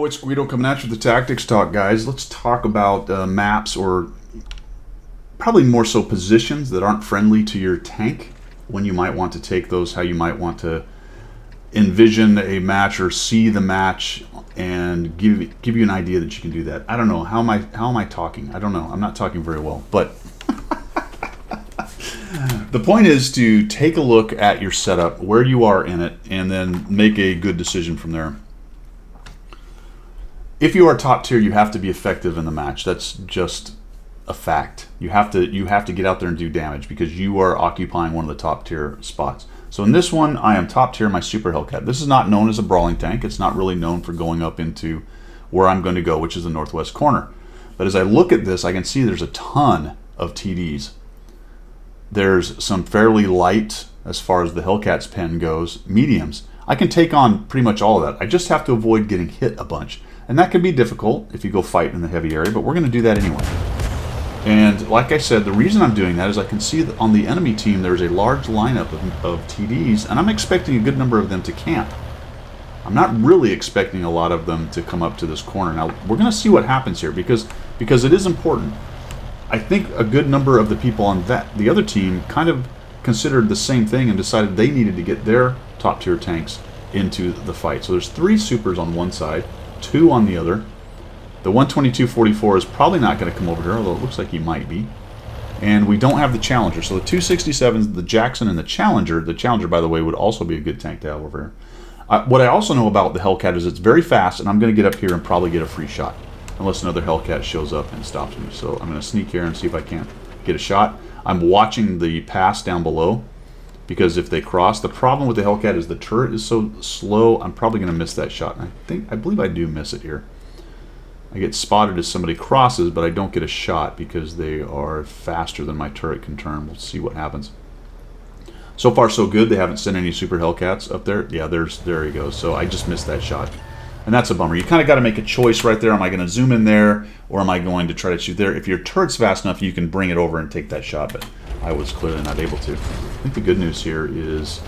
it's Guido coming at you with the Tactics Talk, guys. Let's talk about maps, or probably more so positions that aren't friendly to your tank, when you might want to take those, how you might want to envision a match or see the match, and give you an idea that you can do that. I don't know. How am I talking? I don't know. I'm not talking very well, but the point is to take a look at your setup, where you are in it, and then make a good decision from there. If you are top tier, you have to be effective in the match. That's just a fact. You have to get out there and do damage, because you are occupying one of the top tier spots. So in this one, I am top tier, my Super Hellcat. This is not known as a brawling tank. It's not really known for going up into where I'm going to go, which is the northwest corner. But as I look at this, I can see there's a ton of TDs. There's some fairly light, as far as the Hellcat's pen goes, mediums. I can take on pretty much all of that. I just have to avoid getting hit a bunch. And that can be difficult if you go fight in the heavy area, but we're going to do that anyway. And like I said, the reason I'm doing that is I can see that on the enemy team there's a large lineup of TDs, and I'm expecting a good number of them to camp. I'm not really expecting a lot of them to come up to this corner. Now, we're going to see what happens here, because it is important. I think a good number of the people on the other team kind of considered the same thing and decided they needed to get their top tier tanks into the fight. So there's 3 supers on one side, 2 on the other. The 122-44 is probably not going to come over here, although it looks like he might be. And we don't have the Challenger. So the 267s, the Jackson, and the Challenger, by the way, would also be a good tank to have over here. What I also know about the Hellcat is it's very fast, and I'm going to get up here and probably get a free shot, unless another Hellcat shows up and stops me. So I'm going to sneak here and see if I can't get a shot. I'm watching the pass down below, because if they cross, the problem with the Hellcat is the turret is so slow, I'm probably going to miss that shot. And I believe I do miss it here. I get spotted as somebody crosses, but I don't get a shot because they are faster than my turret can turn. We'll see what happens. So far, so good. They haven't sent any Super Hellcats up there. Yeah, there he goes. So I just missed that shot. And that's a bummer. You kind of got to make a choice right there. Am I going to zoom in there, or am I going to try to shoot there? If your turret's fast enough, you can bring it over and take that shot, but I was clearly not able to. I think the good news here is,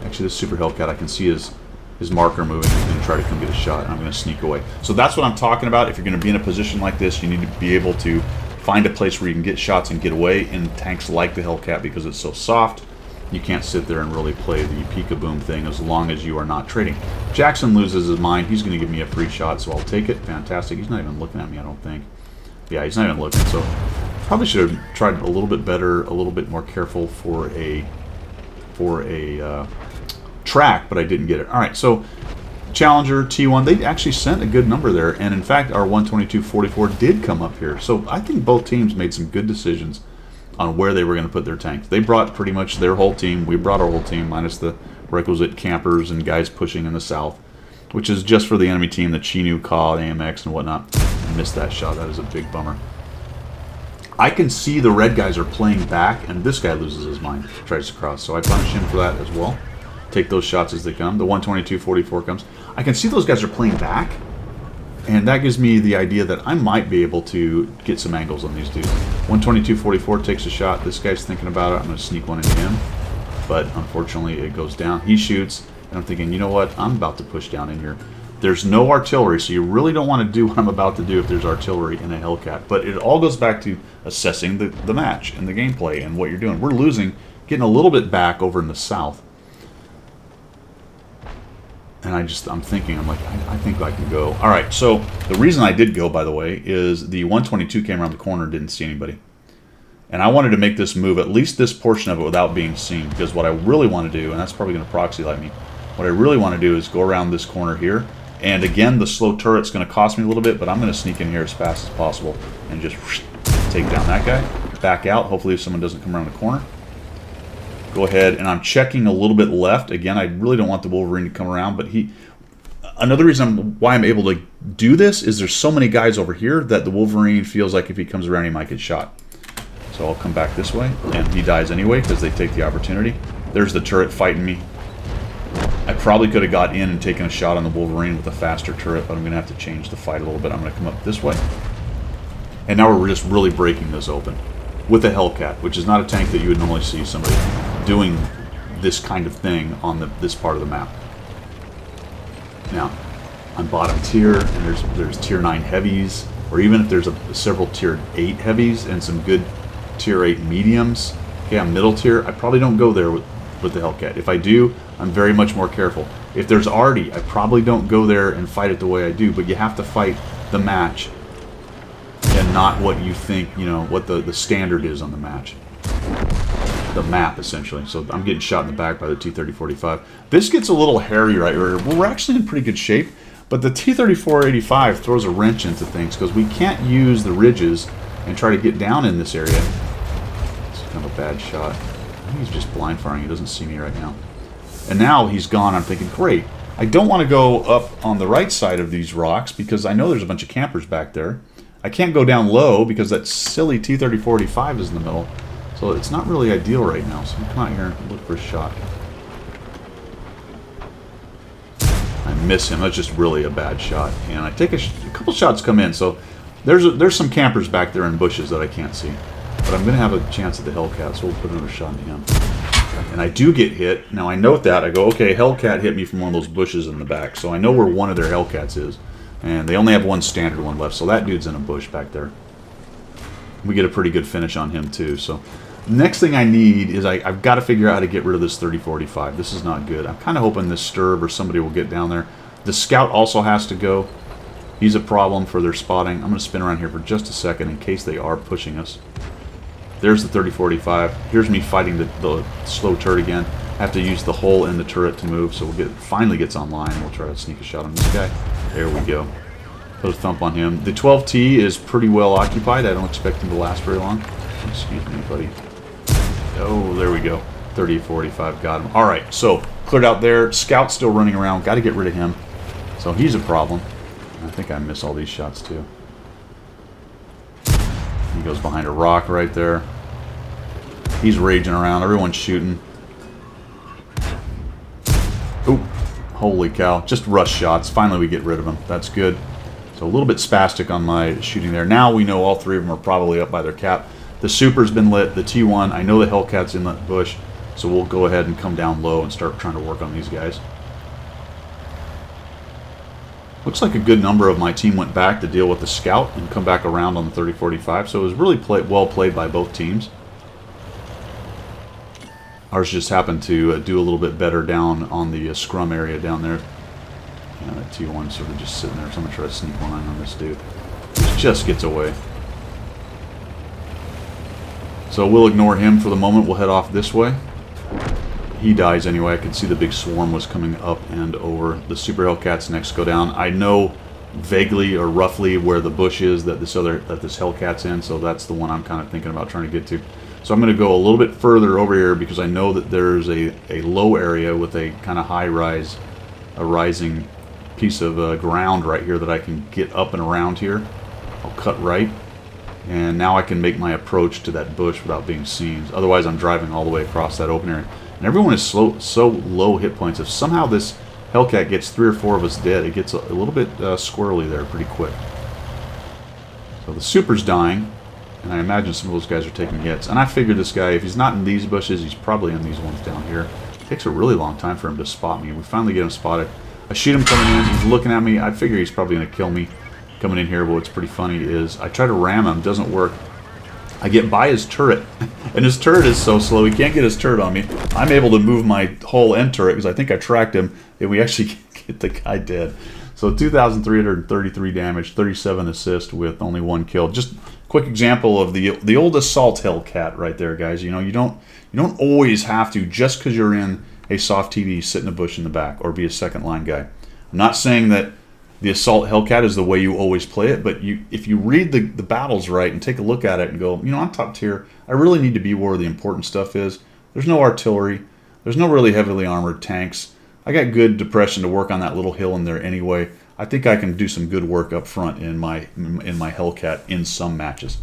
actually, this Super Hellcat, I can see his marker moving and try to come get a shot, and I'm going to sneak away. So that's what I'm talking about. If you're going to be in a position like this, you need to be able to find a place where you can get shots and get away. In tanks like the Hellcat, because it's so soft, you can't sit there and really play the peek-a-boom thing as long as you are not trading. Jackson loses his mind. He's going to give me a free shot, so I'll take it. Fantastic. He's not even looking at me, I don't think. Yeah, he's not even looking. So probably should have tried a little bit better, a little bit more careful for a track, but I didn't get it. All right, so Challenger, T1, they actually sent a good number there, and in fact our 122-44 did come up here. So I think both teams made some good decisions on where they were going to put their tanks. They brought pretty much their whole team. We brought our whole team, minus the requisite campers and guys pushing in the south, which is just for the enemy team, the Chinu, Ka, AMX, and whatnot. I missed that shot. That is a big bummer. I can see the red guys are playing back, and this guy loses his mind, tries to cross, so I punish him for that as well. Take those shots as they come. The 122-44 comes. I can see those guys are playing back, and that gives me the idea that I might be able to get some angles on these dudes. 122-44 takes a shot. This guy's thinking about it. I'm going to sneak one into him, but unfortunately it goes down. He shoots, and I'm thinking, you know what? I'm about to push down in here. There's no artillery, so you really don't want to do what I'm about to do if there's artillery in a Hellcat. But it all goes back to assessing the match and the gameplay and what you're doing. We're losing, getting a little bit back over in the south. And I'm thinking, I'm like, I think I can go. All right, so the reason I did go, by the way, is the 122 came around the corner and didn't see anybody. And I wanted to make this move, at least this portion of it, without being seen. Because what I really want to do, and that's probably going to proxy light me, what I really want to do is go around this corner here. And again, the slow turret's going to cost me a little bit, but I'm going to sneak in here as fast as possible and just take down that guy. Back out, hopefully if someone doesn't come around the corner. Go ahead, and I'm checking a little bit left. Again, I really don't want the Wolverine to come around, but another reason why I'm able to do this is there's so many guys over here that the Wolverine feels like if he comes around, he might get shot. So I'll come back this way, and he dies anyway because they take the opportunity. There's the turret fighting me. I probably could have got in and taken a shot on the Wolverine with a faster turret, but I'm going to have to change the fight a little bit. I'm going to come up this way. And now we're just really breaking this open with a Hellcat, which is not a tank that you would normally see somebody doing this kind of thing on this part of the map. Now, I'm bottom tier, and there's tier 9 heavies, or even if there's several tier 8 heavies and some good tier 8 mediums. Okay, I'm middle tier. I probably don't go there with the Hellcat. If I do, I'm very much more careful. If there's Artie, I probably don't go there and fight it the way I do, but you have to fight the match and not what you think, you know, what the standard is on the match. The map, essentially. So I'm getting shot in the back by the T-3045. This gets a little hairy right here. Well, we're actually in pretty good shape, but the T-3485 throws a wrench into things because we can't use the ridges and try to get down in this area. It's kind of a bad shot. I think he's just blind firing. He doesn't see me right now. And now he's gone. I'm thinking, great. I don't want to go up on the right side of these rocks because I know there's a bunch of campers back there. I can't go down low because that silly T-3045 is in the middle. So it's not really ideal right now. So I'm come out here and look for a shot. I miss him. That's just really a bad shot. And I take a couple shots come in. So there's some campers back there in bushes that I can't see. But I'm going to have a chance at the Hellcat, so we'll put another shot into him. And I do get hit. Now I note that. I go, okay, Hellcat hit me from one of those bushes in the back. So I know where one of their Hellcats is. And they only have one standard one left. So that dude's in a bush back there. We get a pretty good finish on him too. So next thing I need is I've got to figure out how to get rid of this 3045. This is not good. I'm kind of hoping this Sturb or somebody will get down there. The Scout also has to go. He's a problem for their spotting. I'm going to spin around here for just a second in case they are pushing us. There's the 3045. Here's me fighting the slow turret again. I have to use the hole in the turret to move, so finally gets online. We'll try to sneak a shot on this guy. There we go. Put a thump on him. The 12T is pretty well occupied. I don't expect him to last very long. Excuse me, buddy. Oh, there we go. 3045, got him. Alright, so cleared out there. Scout's still running around. Got to get rid of him. So he's a problem. I think I miss all these shots too. He goes behind a rock right there. He's raging around. Everyone's shooting. Oop. Holy cow. Just rush shots. Finally we get rid of him. That's good. So a little bit spastic on my shooting there. Now we know all three of them are probably up by their cap. The Super's been lit. The T1. I know the Hellcat's in that bush. So we'll go ahead and come down low and start trying to work on these guys. Looks like a good number of my team went back to deal with the Scout and come back around on the 3045. So it was really well played by both teams. Ours just happened to do a little bit better down on the scrum area down there. Yeah, that T1 sort of just sitting there. So I'm going to try to sneak one on this dude. He just gets away. So we'll ignore him for the moment. We'll head off this way. He dies anyway. I can see the big swarm was coming up and over. The Super Hellcats next go down. I know vaguely or roughly where the bush is that this Hellcat's in, so that's the one I'm kind of thinking about trying to get to. So I'm going to go a little bit further over here because I know that there's a low area with a kind of a rising piece of ground right here that I can get up and around here. I'll cut right. And now I can make my approach to that bush without being seen. Otherwise, I'm driving all the way across that open area. And everyone is so low hit points. If somehow this Hellcat gets 3 or 4 of us dead, it gets a little bit squirrely there pretty quick. So the Super's dying. And I imagine some of those guys are taking hits. And I figured this guy, if he's not in these bushes, he's probably in these ones down here. It takes a really long time for him to spot me. We finally get him spotted. I shoot him coming in. He's looking at me. I figure he's probably going to kill me coming in here. But what's pretty funny is I try to ram him. Doesn't work. I get by his turret. And his turret is so slow. He can't get his turret on me. I'm able to move my whole end turret because I think I tracked him. And we actually get the guy dead. So 2,333 damage, 37 assist with only 1 kill. Just quick example of the old assault Hellcat right there, guys. You know, you don't always have to, just because you're in a soft TV, sit in a bush in the back or be a second line guy. I'm not saying that the assault Hellcat is the way you always play it, but if you read the battles right and take a look at it and go, you know, I'm top tier. I really need to be where the important stuff is. There's no artillery. There's no really heavily armored tanks. I got good depression to work on that little hill in there anyway. I think I can do some good work up front in my Hellcat in some matches.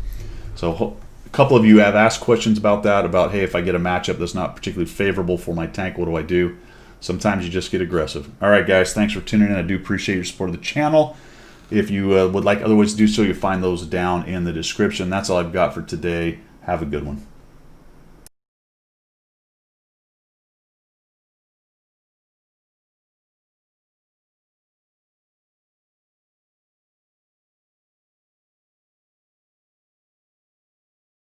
So a couple of you have asked questions about that, about, hey, if I get a matchup that's not particularly favorable for my tank, what do I do? Sometimes you just get aggressive. All right, guys, thanks for tuning in. I do appreciate your support of the channel. If you would like otherwise to do so, you find those down in the description. That's all I've got for today. Have a good one.